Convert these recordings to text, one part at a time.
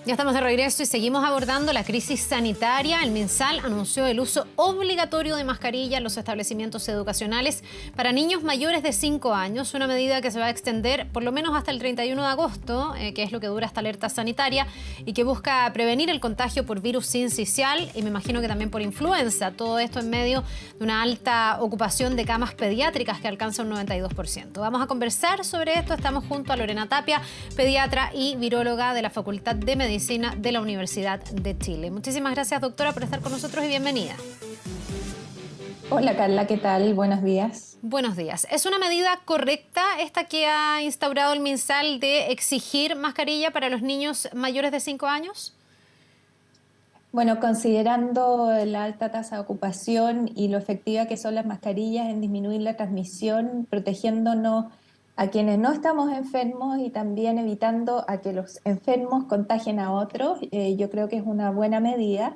Ya estamos de regreso y seguimos abordando la crisis sanitaria. El MinSal anunció el uso obligatorio de mascarilla en los establecimientos educacionales para niños mayores de 5 años, una medida que se va a extender por lo menos hasta el 31 de agosto, que es lo que dura esta alerta sanitaria, y que busca prevenir el contagio por virus sincicial y me imagino que también por influenza. Todo esto en medio de una alta ocupación de camas pediátricas que alcanza un 92%. Vamos a conversar sobre esto. Estamos junto a Lorena Tapia, pediatra y viróloga de la Facultad de Medicina de la Universidad de Chile. Muchísimas gracias, doctora, por estar con nosotros y bienvenida. Hola Carla, ¿qué tal? Buenos días. Buenos días. ¿Es una medida correcta esta que ha instaurado el MinSal de exigir mascarilla para los niños mayores de 5 años? Bueno, considerando la alta tasa de ocupación y lo efectiva que son las mascarillas en disminuir la transmisión, protegiéndonos a quienes no estamos enfermos y también evitando a que los enfermos contagien a otros, yo creo que es una buena medida,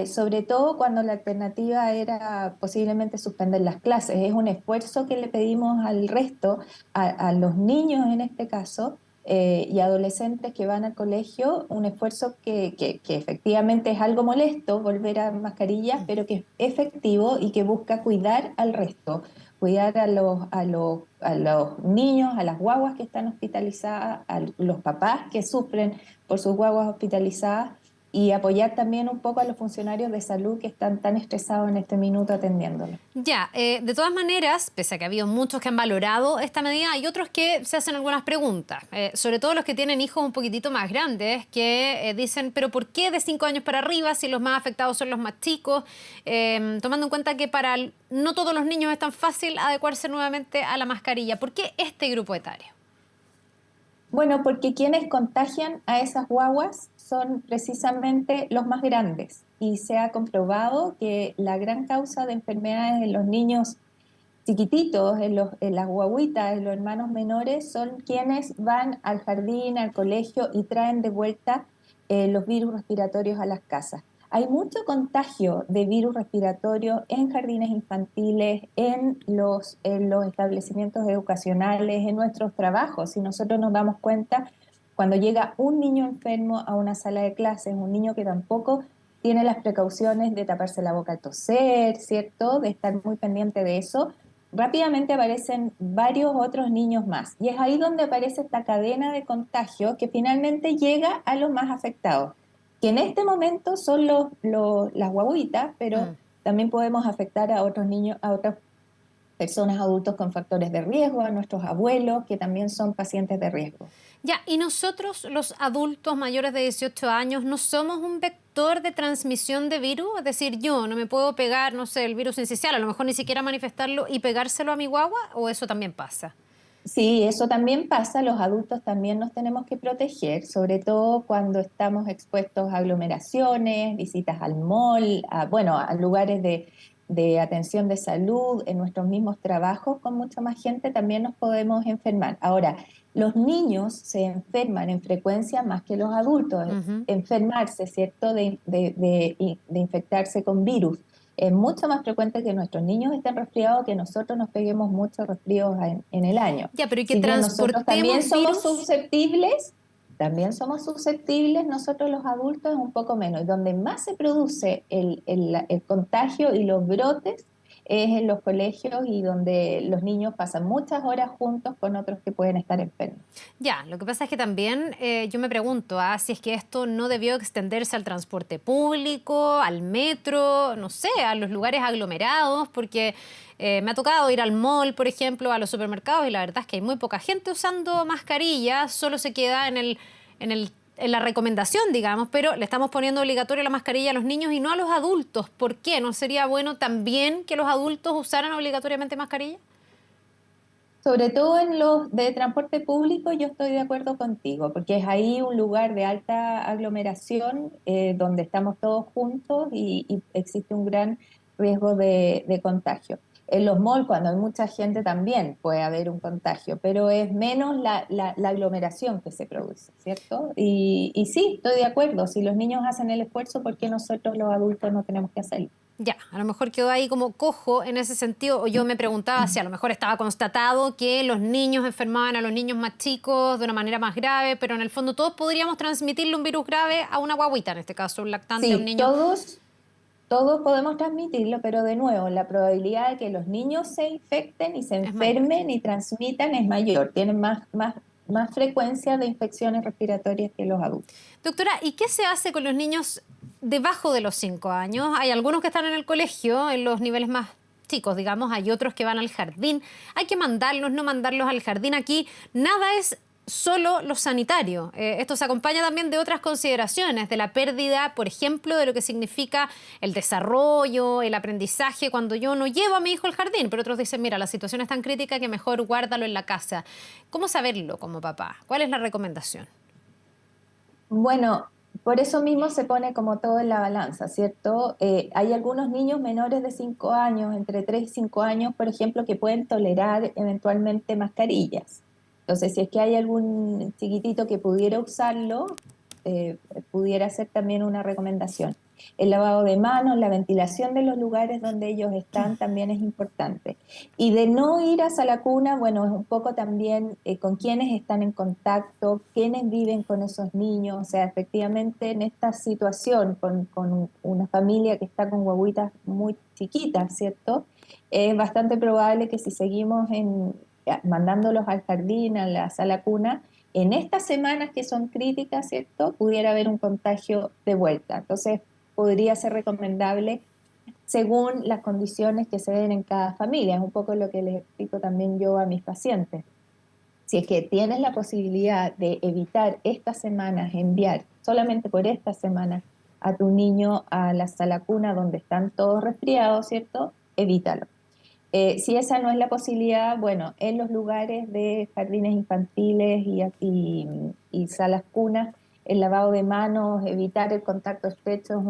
sobre todo cuando la alternativa era posiblemente suspender las clases. Es un esfuerzo que le pedimos al resto, a los niños en este caso, y adolescentes que van al colegio, un esfuerzo que efectivamente es algo molesto, volver a mascarillas, pero que es efectivo y que busca cuidar al resto, cuidar a los niños, a las guaguas que están hospitalizadas, a los papás que sufren por sus guaguas hospitalizadas y apoyar también un poco a los funcionarios de salud que están tan estresados en este minuto atendiéndolo. Ya, de todas maneras, pese a que ha habido muchos que han valorado esta medida, hay otros que se hacen algunas preguntas, sobre todo los que tienen hijos un poquitito más grandes, que dicen, pero ¿por qué de 5 años para arriba si los más afectados son los más chicos? Tomando en cuenta que para no todos los niños es tan fácil adecuarse nuevamente a la mascarilla. ¿Por qué este grupo etario? Bueno, porque quienes contagian a esas guaguas son precisamente los más grandes y se ha comprobado que la gran causa de enfermedades en los niños chiquititos, en las guaguitas, en los hermanos menores, son quienes van al jardín, al colegio y traen de vuelta los virus respiratorios a las casas. Hay mucho contagio de virus respiratorios en jardines infantiles, en los establecimientos educacionales, en nuestros trabajos. Si nosotros nos damos cuenta, cuando llega un niño enfermo a una sala de clases, un niño que tampoco tiene las precauciones de taparse la boca al toser, ¿cierto? De estar muy pendiente de eso, rápidamente aparecen varios otros niños más. Y es ahí donde aparece esta cadena de contagio que finalmente llega a los más afectados, que en este momento son las guaguitas, pero también podemos afectar a otros niños, a otras personas adultos con factores de riesgo, a nuestros abuelos, que también son pacientes de riesgo. Ya, y nosotros, los adultos mayores de 18 años, ¿no somos un vector de transmisión de virus? Es decir, yo no me puedo pegar, no sé, el virus sincicial, a lo mejor ni siquiera manifestarlo y pegárselo a mi guagua, ¿o eso también pasa? Sí, eso también pasa, los adultos también nos tenemos que proteger, sobre todo cuando estamos expuestos a aglomeraciones, visitas al mall, bueno, a lugares de atención de salud, en nuestros mismos trabajos con mucha más gente también nos podemos enfermar. Ahora, los niños se enferman en frecuencia más que los adultos, Ujú. enfermarse, ¿cierto?, de infectarse con virus. Es mucho más frecuente que nuestros niños estén resfriados que nosotros nos peguemos muchos resfríos en el año. Ya, pero ¿y que Si bien nosotros transportemos virus? también somos susceptibles, nosotros los adultos es un poco menos. Y donde más se produce el contagio y los brotes es en los colegios y donde los niños pasan muchas horas juntos con otros que pueden estar enfermos. Ya, lo que pasa es que también yo me pregunto si es que esto no debió extenderse al transporte público, al metro, no sé, a los lugares aglomerados, porque me ha tocado ir al mall, por ejemplo, a los supermercados y la verdad es que hay muy poca gente usando mascarilla, solo se queda en la recomendación, digamos, pero le estamos poniendo obligatoria la mascarilla a los niños y no a los adultos. ¿Por qué? ¿No sería bueno también que los adultos usaran obligatoriamente mascarilla? Sobre todo en los de transporte público, yo estoy de acuerdo contigo, porque es ahí un lugar de alta aglomeración donde estamos todos juntos y existe un gran riesgo de contagio. En los malls, cuando hay mucha gente, también puede haber un contagio, pero es menos la aglomeración que se produce, ¿cierto? Y sí, estoy de acuerdo, si los niños hacen el esfuerzo, ¿por qué nosotros los adultos no tenemos que hacerlo? Ya, a lo mejor quedó ahí como cojo en ese sentido, o yo me preguntaba si a lo mejor estaba constatado que los niños enfermaban a los niños más chicos de una manera más grave, pero en el fondo todos podríamos transmitirle un virus grave a una guagüita, en este caso un lactante, un Sí, niño. todos podemos transmitirlo, pero de nuevo, la probabilidad de que los niños se infecten y se Es mayor. enfermen y transmitan es mayor, tienen más frecuencia de infecciones respiratorias que los adultos. Doctora, ¿y qué se hace con los niños debajo de los 5 años? Hay algunos que están en el colegio, en los niveles más chicos, digamos, hay otros que van al jardín. Hay que mandarlos, no mandarlos al jardín. Aquí nada es solo lo sanitario. Esto se acompaña también de otras consideraciones, de la pérdida, por ejemplo, de lo que significa el desarrollo, el aprendizaje, cuando yo no llevo a mi hijo al jardín, pero otros dicen, mira, la situación es tan crítica que mejor guárdalo en la casa. ¿Cómo saberlo como papá? ¿Cuál es la recomendación? Bueno, por eso mismo se pone como todo en la balanza, ¿cierto? Hay algunos niños menores de 5 años, entre 3 y 5 años, por ejemplo, que pueden tolerar eventualmente mascarillas. Entonces, si es que hay algún chiquitito que pudiera usarlo, pudiera ser también una recomendación. El lavado de manos, la ventilación de los lugares donde ellos están también es importante. Y de no ir a la cuna, bueno, es un poco también con quiénes están en contacto, quiénes viven con esos niños. O sea, efectivamente en esta situación con una familia que está con guaguitas muy chiquitas, ¿cierto? Es bastante probable que si seguimos mandándolos al jardín, a la sala cuna, en estas semanas que son críticas, ¿cierto? Pudiera haber un contagio de vuelta. Entonces, podría ser recomendable según las condiciones que se den en cada familia. Es un poco lo que les explico también yo a mis pacientes. Si es que tienes la posibilidad de evitar estas semanas, enviar solamente por estas semanas a tu niño a la sala cuna donde están todos resfriados, ¿cierto? Evítalo. Si esa no es la posibilidad, bueno, en los lugares de jardines infantiles y salas cunas, el lavado de manos, evitar el contacto estrecho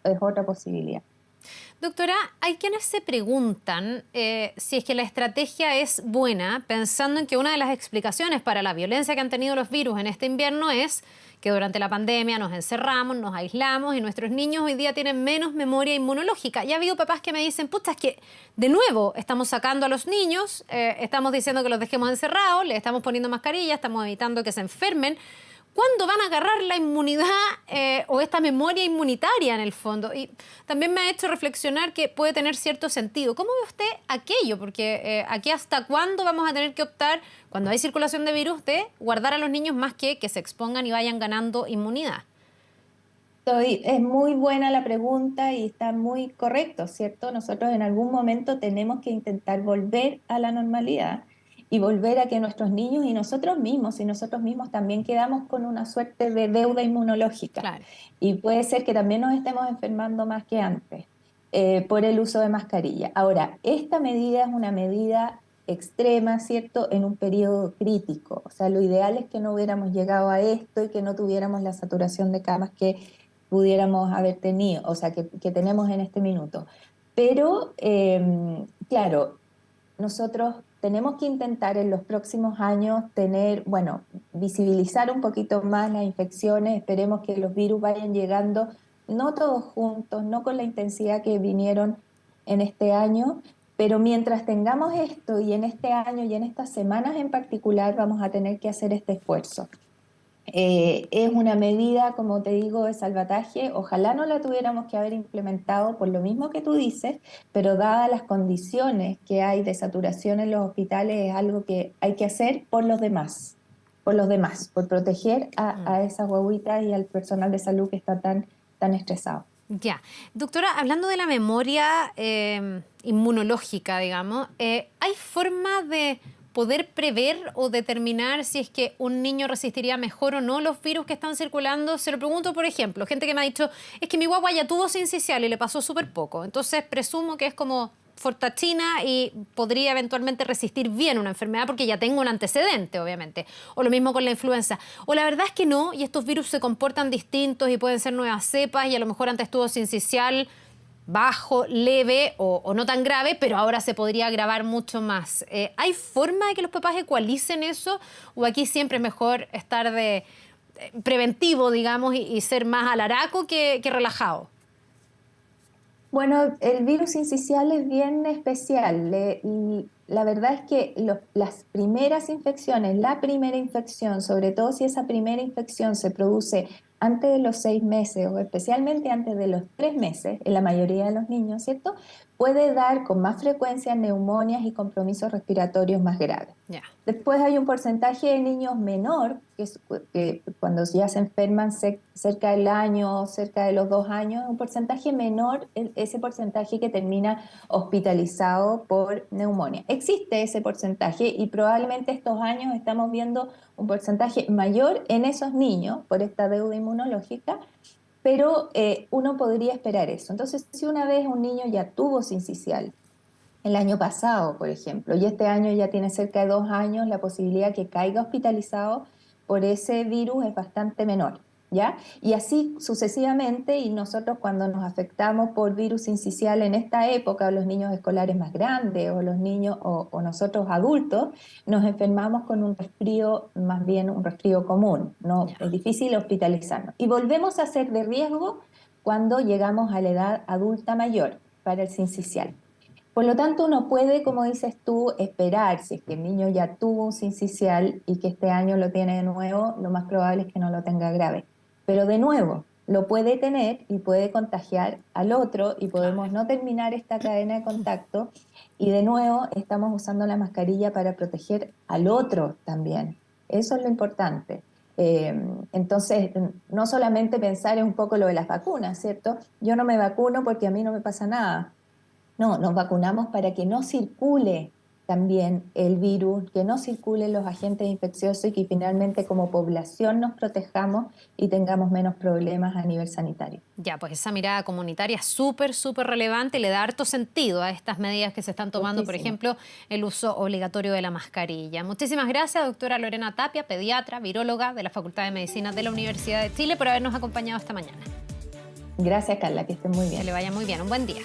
es otra posibilidad. Doctora, hay quienes se preguntan si es que la estrategia es buena, pensando en que una de las explicaciones para la violencia que han tenido los virus en este invierno es que durante la pandemia nos encerramos, nos aislamos y nuestros niños hoy día tienen menos memoria inmunológica. Y ha habido papás que me dicen, puta, es que de nuevo estamos sacando a los niños, estamos diciendo que los dejemos encerrados, les estamos poniendo mascarilla, estamos evitando que se enfermen. ¿Cuándo van a agarrar la inmunidad o esta memoria inmunitaria en el fondo? Y también me ha hecho reflexionar que puede tener cierto sentido. ¿Cómo ve usted aquello? Porque aquí hasta cuándo vamos a tener que optar, cuando hay circulación de virus, de guardar a los niños más que se expongan y vayan ganando inmunidad. Es muy buena la pregunta y está muy correcto, ¿cierto? Nosotros en algún momento tenemos que intentar volver a la normalidad y volver a que nuestros niños y nosotros mismos también quedamos con una suerte de deuda inmunológica. Claro. Y puede ser que también nos estemos enfermando más que antes por el uso de mascarilla. Ahora, esta medida es una medida extrema, ¿cierto?, en un periodo crítico. O sea, lo ideal es que no hubiéramos llegado a esto y que no tuviéramos la saturación de camas que pudiéramos haber tenido, o sea, que tenemos en este minuto. Pero, claro, nosotros tenemos que intentar en los próximos años tener, bueno, visibilizar un poquito más las infecciones, esperemos que los virus vayan llegando, no todos juntos, no con la intensidad que vinieron en este año, pero mientras tengamos esto y en este año y en estas semanas en particular vamos a tener que hacer este esfuerzo. Es una medida, como te digo, de salvataje. Ojalá no la tuviéramos que haber implementado por lo mismo que tú dices, pero dadas las condiciones que hay de saturación en los hospitales, es algo que hay que hacer por proteger a esas guaguitas y al personal de salud que está tan estresado. Ya. Doctora, hablando de la memoria inmunológica, digamos, ¿hay forma de poder prever o determinar si es que un niño resistiría mejor o no los virus que están circulando? Se lo pregunto, por ejemplo, gente que me ha dicho, es que mi guagua ya tuvo sincicial y le pasó súper poco, entonces presumo que es como fortachina y podría eventualmente resistir bien una enfermedad porque ya tengo un antecedente, obviamente. O lo mismo con la influenza. O la verdad es que no, y estos virus se comportan distintos y pueden ser nuevas cepas y a lo mejor antes estuvo sincicial bajo, leve o no tan grave, pero ahora se podría agravar mucho más. ¿Hay forma de que los papás ecualicen eso? ¿O aquí siempre es mejor estar de preventivo, digamos, y ser más alaraco que relajado? Bueno, el virus sincicial es bien especial y la verdad es que las primeras infecciones, la primera infección, sobre todo si esa primera infección se produce antes de los 6 meses o especialmente antes de los 3 meses, en la mayoría de los niños, ¿cierto? Puede dar con más frecuencia neumonias y compromisos respiratorios más graves. Ya. Después hay un porcentaje de niños menor, que cuando ya se enferman cerca del año, cerca de los 2 años, un porcentaje menor, ese porcentaje que termina hospitalizado por neumonía. Existe ese porcentaje y probablemente estos años estamos viendo un porcentaje mayor en esos niños por esta deuda inmunológica, pero uno podría esperar eso. Entonces, si una vez un niño ya tuvo sincicial, el año pasado, por ejemplo, y este año ya tiene cerca de 2 años, la posibilidad que caiga hospitalizado por ese virus es bastante menor, ¿ya? Y así sucesivamente, y nosotros cuando nos afectamos por virus sincicial en esta época, los niños escolares más grandes o los niños o nosotros adultos, nos enfermamos con un resfrío, más bien un resfrío común, no Ya. es difícil hospitalizarnos. Y volvemos a ser de riesgo cuando llegamos a la edad adulta mayor para el sincicial. Por lo tanto, uno puede, como dices tú, esperar, si es que el niño ya tuvo un sincicial y que este año lo tiene de nuevo, lo más probable es que no lo tenga grave. Pero de nuevo, lo puede tener y puede contagiar al otro y Claro. podemos no terminar esta cadena de contacto y de nuevo estamos usando la mascarilla para proteger al otro también. Eso es lo importante. Entonces, no solamente pensar en un poco lo de las vacunas, ¿cierto? Yo no me vacuno porque a mí no me pasa nada. No, nos vacunamos para que no circule también el virus, que no circulen los agentes infecciosos y que finalmente como población nos protejamos y tengamos menos problemas a nivel sanitario. Ya, pues esa mirada comunitaria es súper, súper relevante y le da harto sentido a estas medidas que se están tomando, por Muchísimo. ejemplo, el uso obligatorio de la mascarilla. Muchísimas gracias, doctora Lorena Tapia, pediatra, viróloga de la Facultad de Medicina de la Universidad de Chile, por habernos acompañado esta mañana. Gracias, Carla, que estén muy Que bien. le vaya muy bien. Un buen día.